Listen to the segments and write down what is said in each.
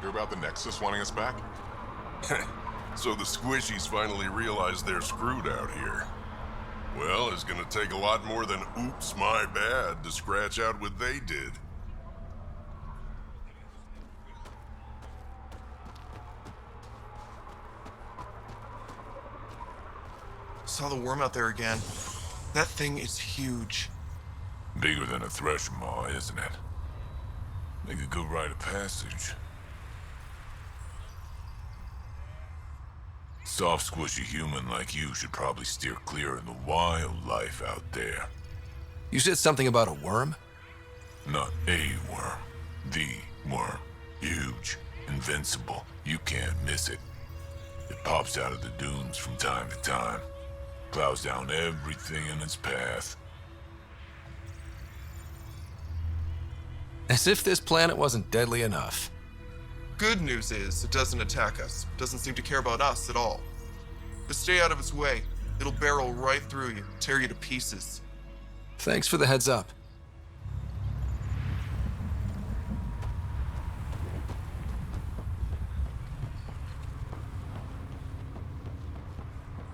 Hear about the Nexus wanting us back? So the squishies finally realize they're screwed out here. Well, it's gonna take a lot more than oops, my bad to scratch out what they did. Saw the worm out there again. That thing is huge. Bigger than a thresh maw, isn't it? Make a good rite of passage. Soft, squishy human like you should probably steer clear of the wildlife out there. You said something about a worm? Not a worm. The worm. Huge. Invincible. You can't miss it. It pops out of the dunes from time to time. Plows down everything in its path. As if this planet wasn't deadly enough. Good news is, it doesn't attack us. Doesn't seem to care about us at all. Just stay out of its way. It'll barrel right through you, tear you to pieces. Thanks for the heads up.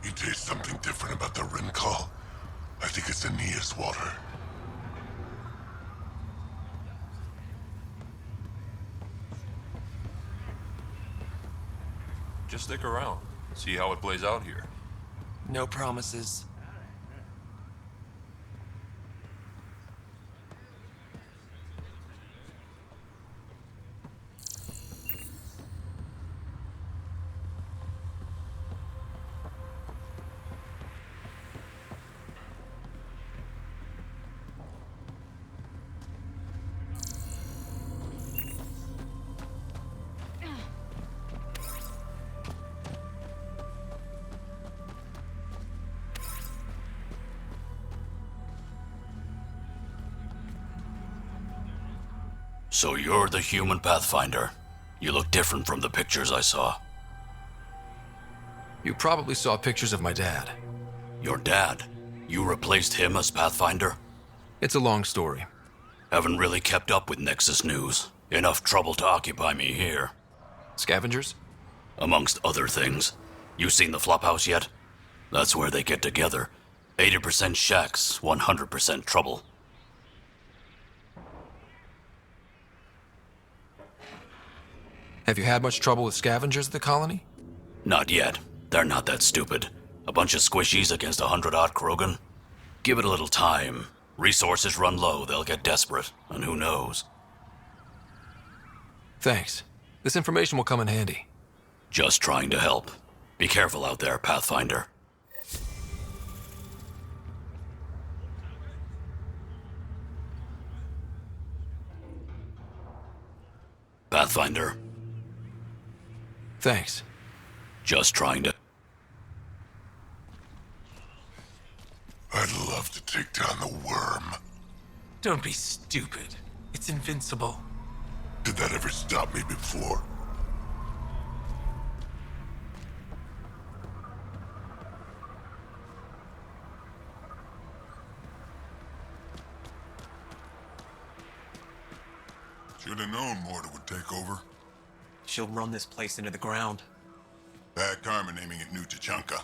You taste something different about the rim call? I think it's Aeneas water. Just stick around. See how it plays out here. No promises. So you're the human Pathfinder. You look different from the pictures I saw. You probably saw pictures of my dad. Your dad? You replaced him as Pathfinder? It's a long story. Haven't really kept up with Nexus news. Enough trouble to occupy me here. Scavengers? Amongst other things. You seen the Flophouse yet? That's where they get together. 80% shacks, 100% trouble. Have you had much trouble with scavengers at the colony? Not yet. They're not that stupid. A bunch of squishies against 100-odd Krogan. Give it a little time. Resources run low, they'll get desperate, and who knows? Thanks. This information will come in handy. Just trying to help. Be careful out there, Pathfinder. Pathfinder. Thanks. Just trying to... I'd love to take down the worm. Don't be stupid. It's invincible. Did that ever stop me before? Should have known Morta would take over. She'll run this place into the ground. Bad karma naming it New Tachanka.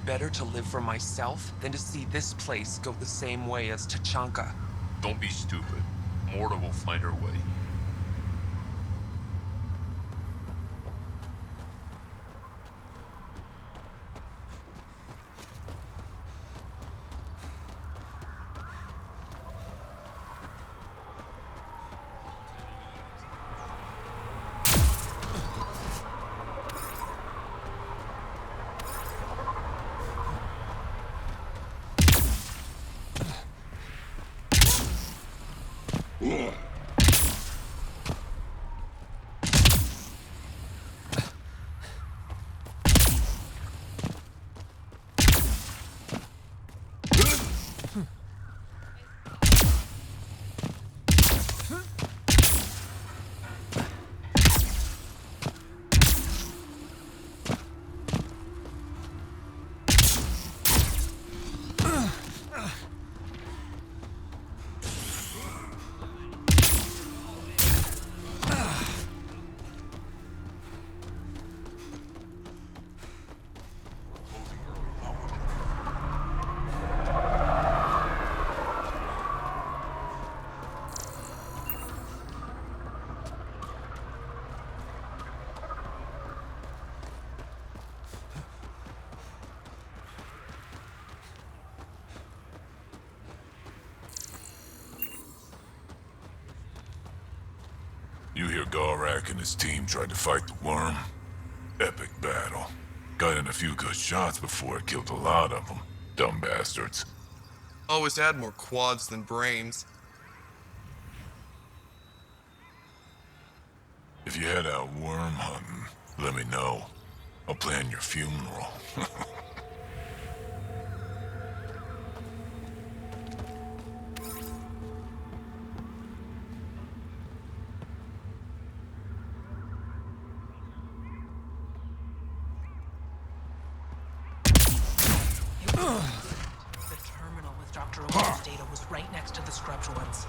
Better to live for myself than to see this place go the same way as Tachanka. Don't be stupid. Morta will find her way. Balrak and his team tried to fight the worm. Epic battle. Got in a few good shots before it killed a lot of them. Dumb bastards. Always had more quads than brains. If you head out worm hunting, let me know. I'll plan your funeral. The terminal with Dr. O'Neill's data was right next to the scrubbed ones.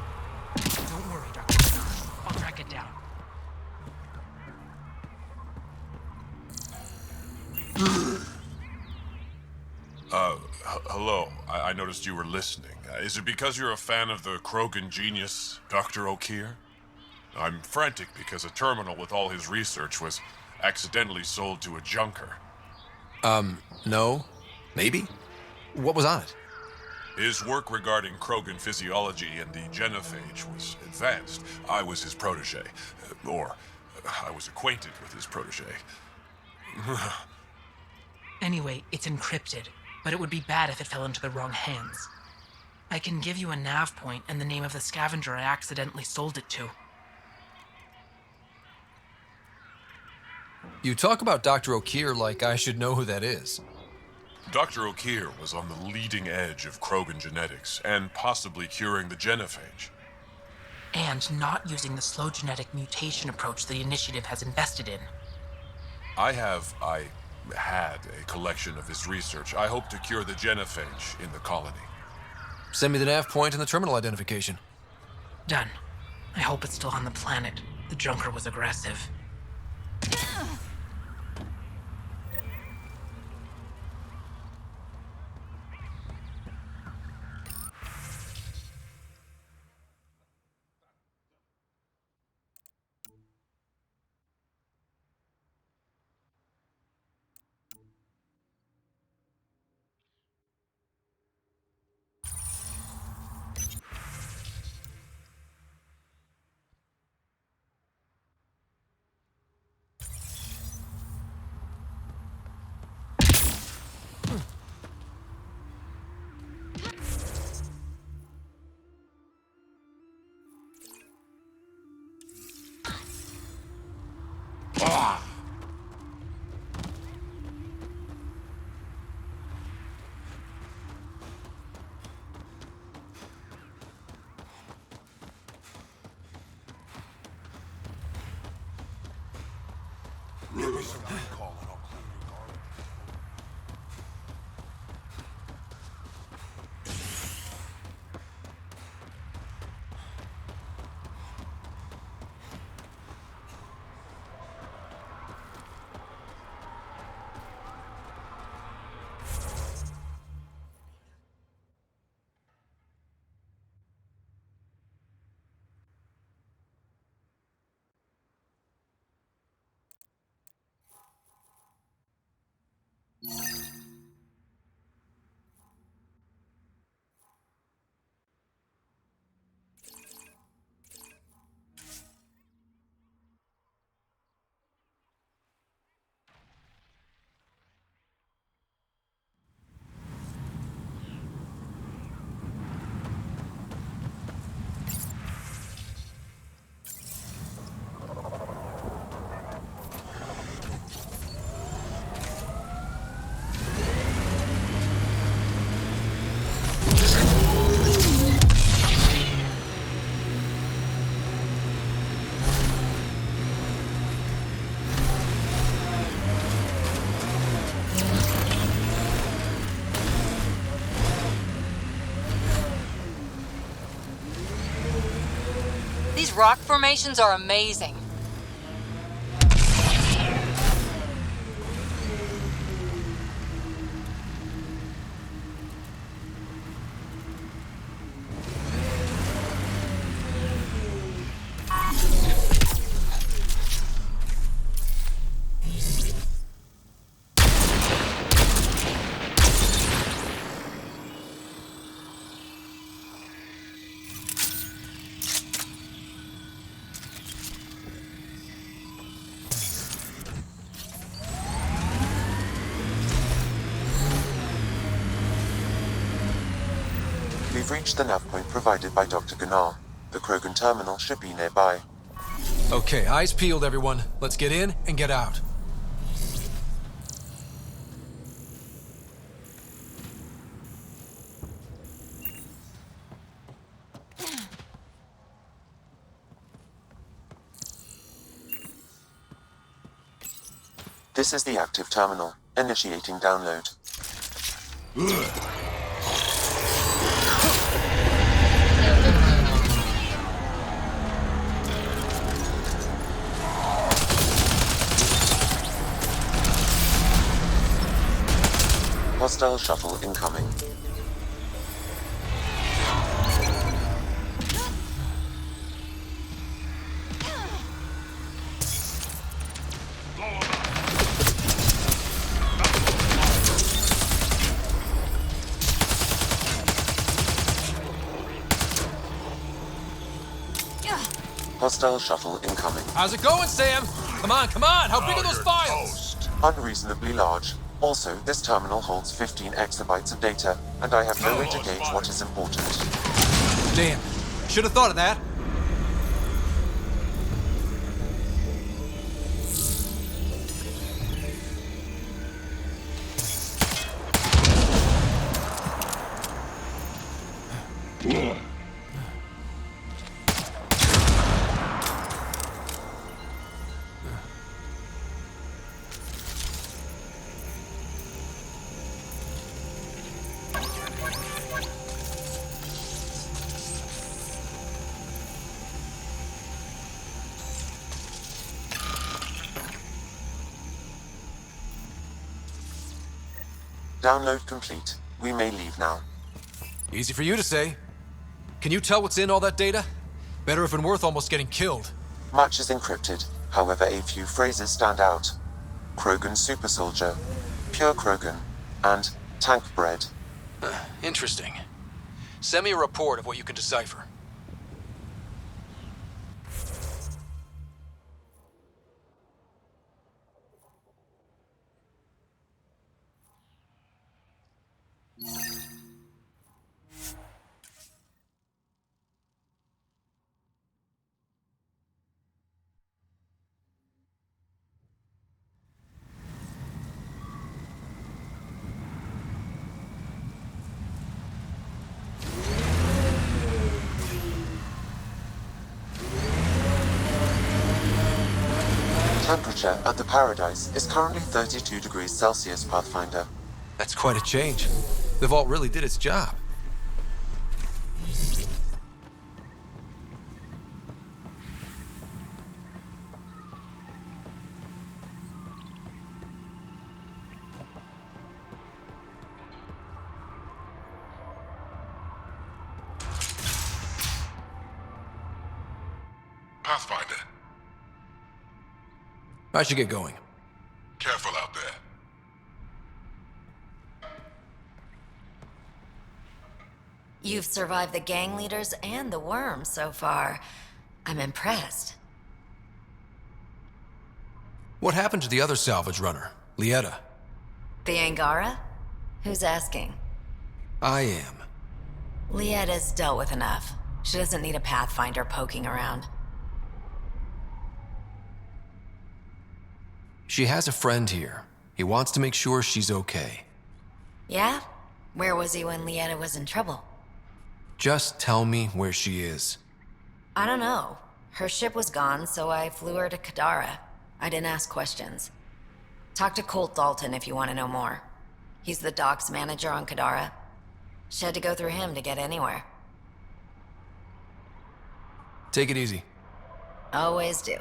Don't worry, Dr. Starr. I'll track it down. Hello. I noticed you were listening. Is it because you're a fan of the Krogan genius, Dr. O'Keir? I'm frantic because a terminal with all his research was accidentally sold to a junker. No. Maybe? What was on it? His work regarding Krogan physiology and the genophage was advanced. I was his protege. Or, I was acquainted with his protege. Anyway, it's encrypted, but it would be bad if it fell into the wrong hands. I can give you a nav point and the name of the scavenger I accidentally sold it to. You talk about Dr. O'Keir like I should know who that is. Dr. O'Keir was on the leading edge of Krogan genetics and possibly curing the genophage. And not using the slow genetic mutation approach the Initiative has invested in. I had a collection of his research. I hope to cure the genophage in the colony. Send me the nav point and the terminal identification. Done. I hope it's still on the planet. The junker was aggressive. These rock formations are amazing. We've reached the nav point provided by Dr. Gunnar. The Krogan terminal should be nearby. Okay, eyes peeled, everyone. Let's get in and get out. This is the active terminal. Initiating download. Hostile shuttle incoming. Hostile shuttle incoming. How's it going, Sam? Come on, come on! How big are those you're files? toast. Unreasonably large. Also, this terminal holds 15 exabytes of data, and I have no way to gauge what is important. Damn. Should have thought of that. Download complete. We may leave now. Easy for you to say. Can you tell what's in all that data? Better if and worth almost getting killed. Much is encrypted. However, a few phrases stand out. Krogan super soldier, pure Krogan, and tank bread. Interesting. Send me a report of what you can decipher. Temperature at the Paradise is currently 32 degrees Celsius, Pathfinder. That's quite a change. The vault really did its job. Pathfinder, I should get going. careful out there. You've survived the gang leaders and the worm so far. I'm impressed. What happened to the other salvage runner, Lieta? The Angara? Who's asking? I am. Lieta's dealt with enough. She doesn't need a Pathfinder poking around. She has a friend here. He wants to make sure she's okay. Yeah? Where was he when Lieta was in trouble? Just tell me where she is. I don't know. Her ship was gone, so I flew her to Kadara. I didn't ask questions. Talk to Colt Dalton if you want to know more. He's the docks manager on Kadara. She had to go through him to get anywhere. Take it easy. Always do.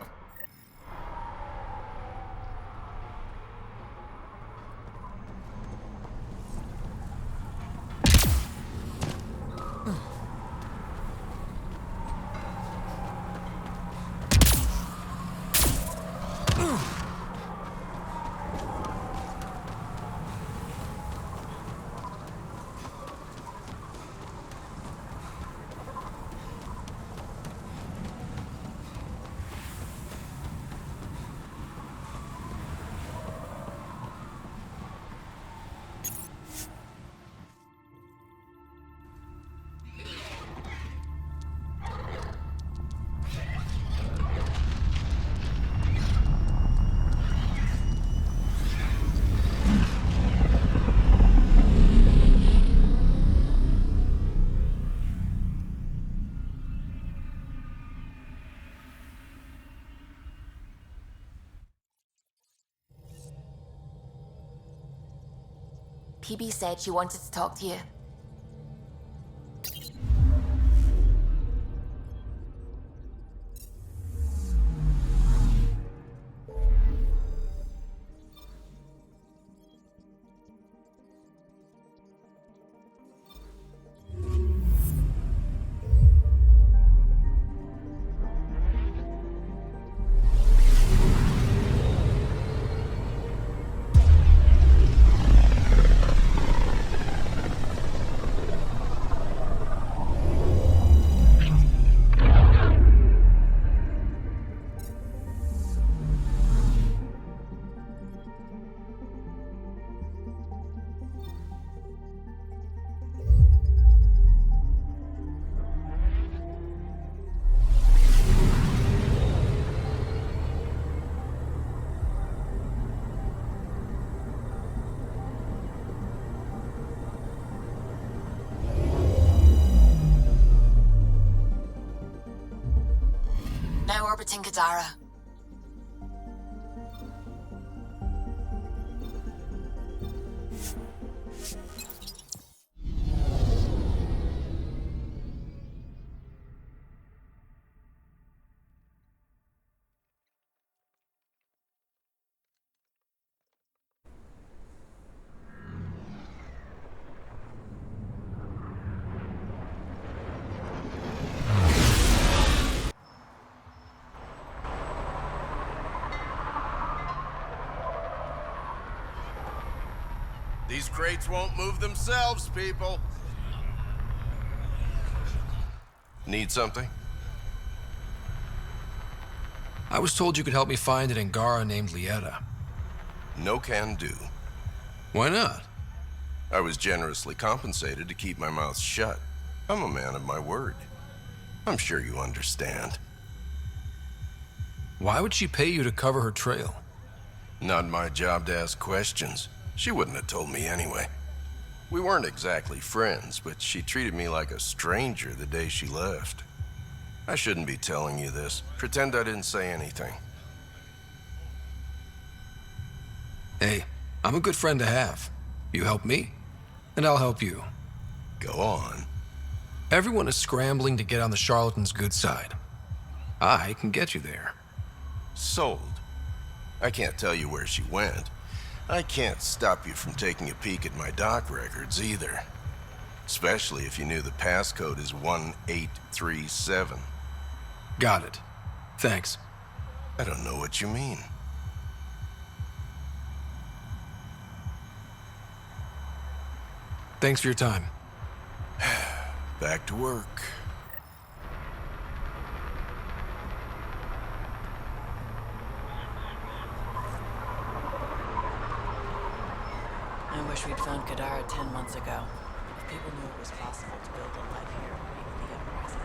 PB said she wanted to talk to you. Now orbiting Kadara. These crates won't move themselves, people. Need something? I was told you could help me find an Angara named Lieta. No can do. Why not? I was generously compensated to keep my mouth shut. I'm a man of my word. I'm sure you understand. Why would she pay you to cover her trail? Not my job to ask questions. She wouldn't have told me anyway. We weren't exactly friends, but she treated me like a stranger the day she left. I shouldn't be telling you this. Pretend I didn't say anything. Hey, I'm a good friend to have. You help me, and I'll help you. Go on. Everyone is scrambling to get on the charlatan's good side. I can get you there. Sold. I can't tell you where she went. I can't stop you from taking a peek at my doc records either. Especially if you knew the passcode is 1837. Got it. Thanks. I don't know what you mean. Thanks for your time. Back to work. I wish we'd found Kadara 10 months ago. If people knew it was possible to build a life here, maybe the uprising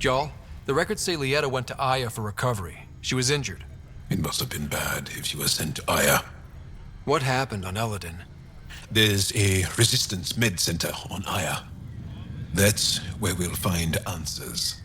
Y'all, the records say Lieta went to Aya for recovery. She was injured. It must have been bad if she was sent to Aya. What happened on Eladin? There's a resistance med center on Aya. That's where we'll find answers.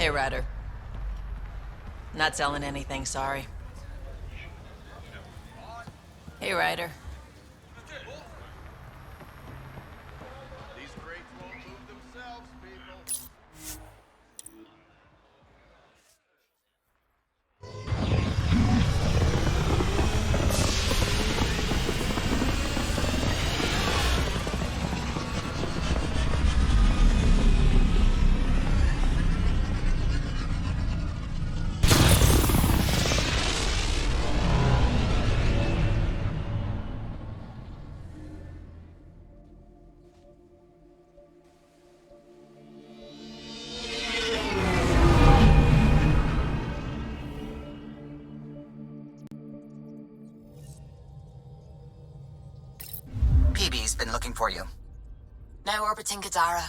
Hey, Ryder. Not selling anything, sorry. Hey, Ryder. These crates won't move themselves, people. PB's been looking for you. Now orbiting Kadara.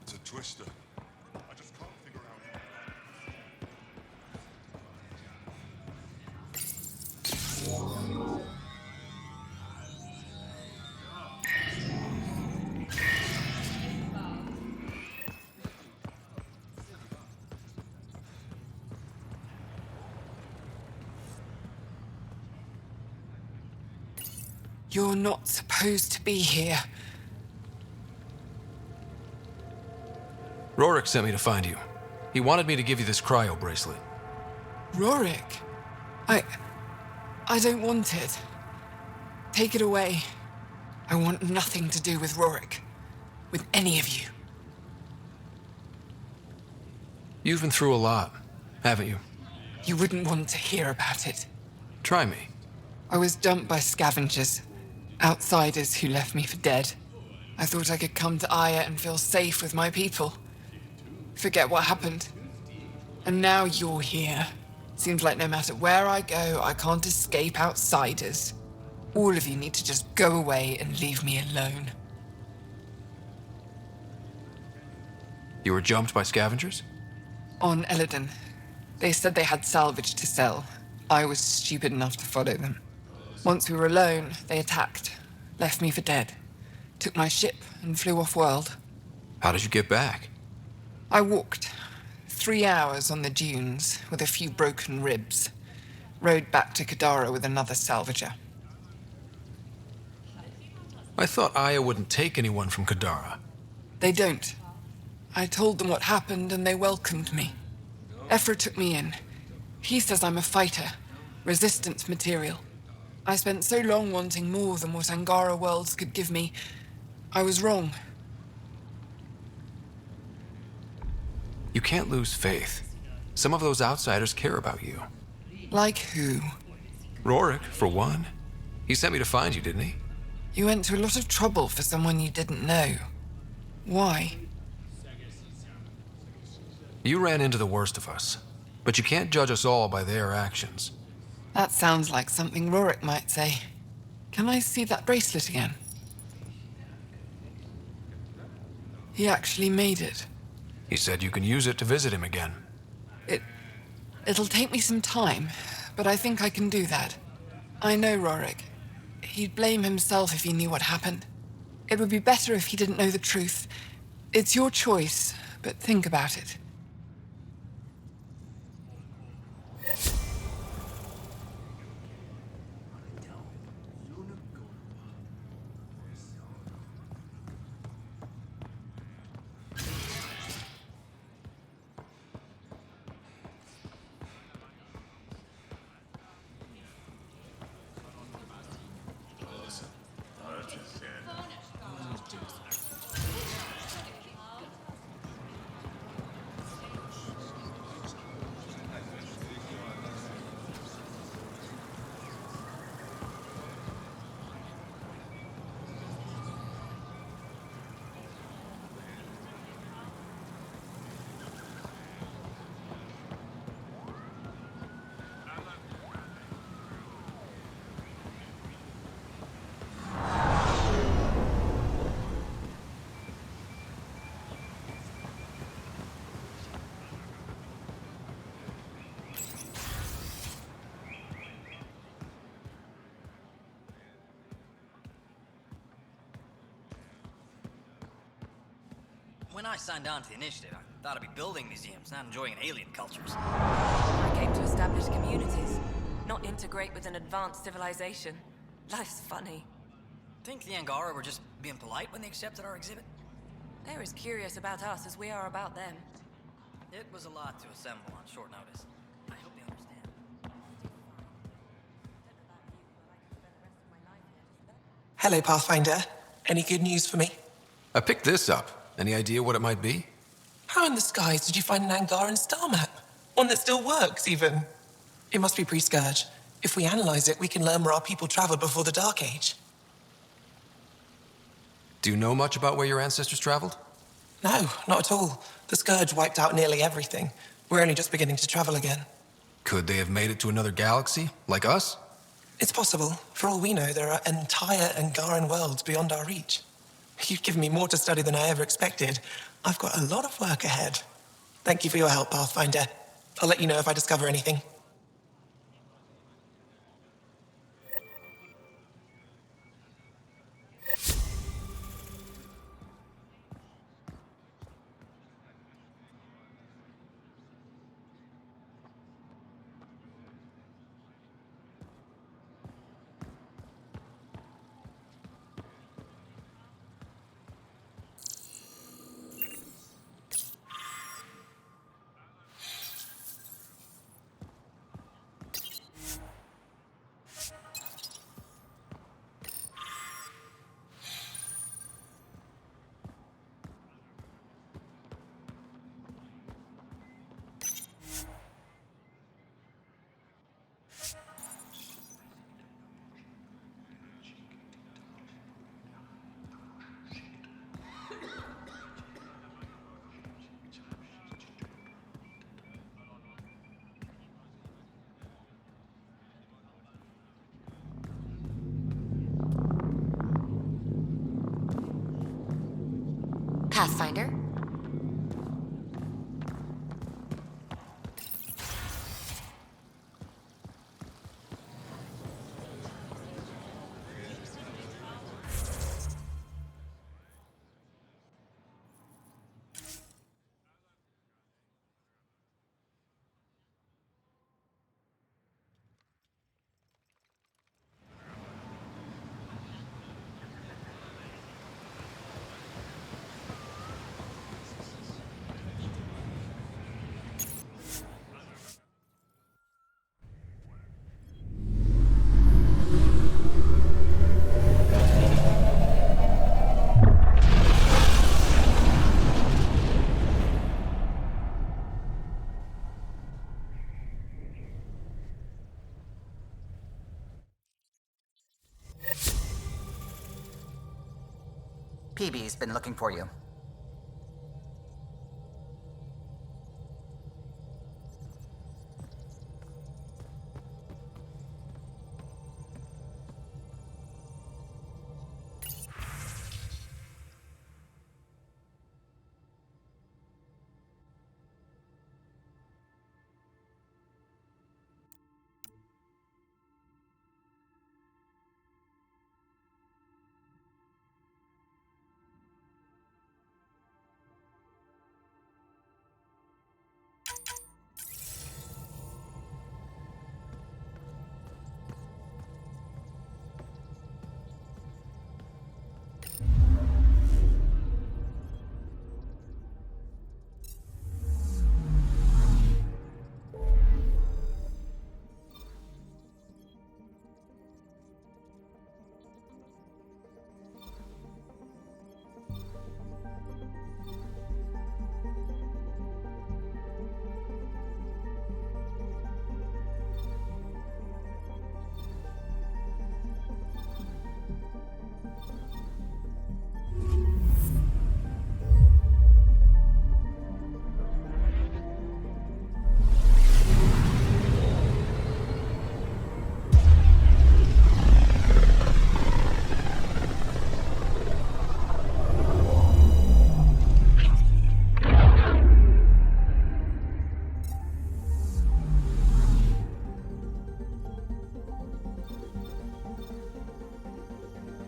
It's a twister. I just can't figure out. You're not supposed to be here. Rorik sent me to find you. He wanted me to give you this cryo bracelet. Rorik? I don't want it. Take it away. I want nothing to do with Rorik. With any of you. You've been through a lot, haven't you? You wouldn't want to hear about it. Try me. I was dumped by scavengers. Outsiders who left me for dead. I thought I could come to Aya and feel safe with my people. Forget what happened. And now you're here. Seems like no matter where I go, I can't escape outsiders. All of you need to just go away and leave me alone. You were jumped by scavengers? On Eladon. They said they had salvage to sell. I was stupid enough to follow them. Once we were alone, they attacked. Left me for dead. Took my ship and flew off-world. How did you get back? I walked. 3 hours on the dunes with a few broken ribs. Rode back to Kadara with another salvager. I thought Aya wouldn't take anyone from Kadara. They don't. I told them what happened and they welcomed me. Ephra took me in. He says I'm a fighter, resistance material. I spent so long wanting more than what Angara worlds could give me. I was wrong. You can't lose faith. Some of those outsiders care about you. Like who? Rorik, for one. He sent me to find you, didn't he? You went to a lot of trouble for someone you didn't know. Why? You ran into the worst of us, but you can't judge us all by their actions. That sounds like something Rorik might say. Can I see that bracelet again? He actually made it. He said you can use it to visit him again. It'll take me some time, but I think I can do that. I know Rorik. He'd blame himself if he knew what happened. It would be better if he didn't know the truth. It's your choice, but think about it. When I signed on to the initiative, I thought I'd be building museums, not enjoying alien cultures. I came to establish communities, not integrate with an advanced civilization. Life's funny. Think the Angara were just being polite when they accepted our exhibit? They're as curious about us as we are about them. It was a lot to assemble on short notice. I hope they understand. Hello, Pathfinder. Any good news for me? I picked this up. Any idea what it might be? How in the skies did you find an Angaran star map? One that still works, even. It must be pre-Scourge. If we analyze it, we can learn where our people traveled before the Dark Age. Do you know much about where your ancestors traveled? No, not at all. The Scourge wiped out nearly everything. We're only just beginning to travel again. Could they have made it to another galaxy, like us? It's possible. For all we know, there are entire Angaran worlds beyond our reach. You've given me more to study than I ever expected. I've got a lot of work ahead. Thank you for your help, Pathfinder. I'll let you know if I discover anything. Pathfinder? PB's been looking for you.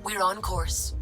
We're on course.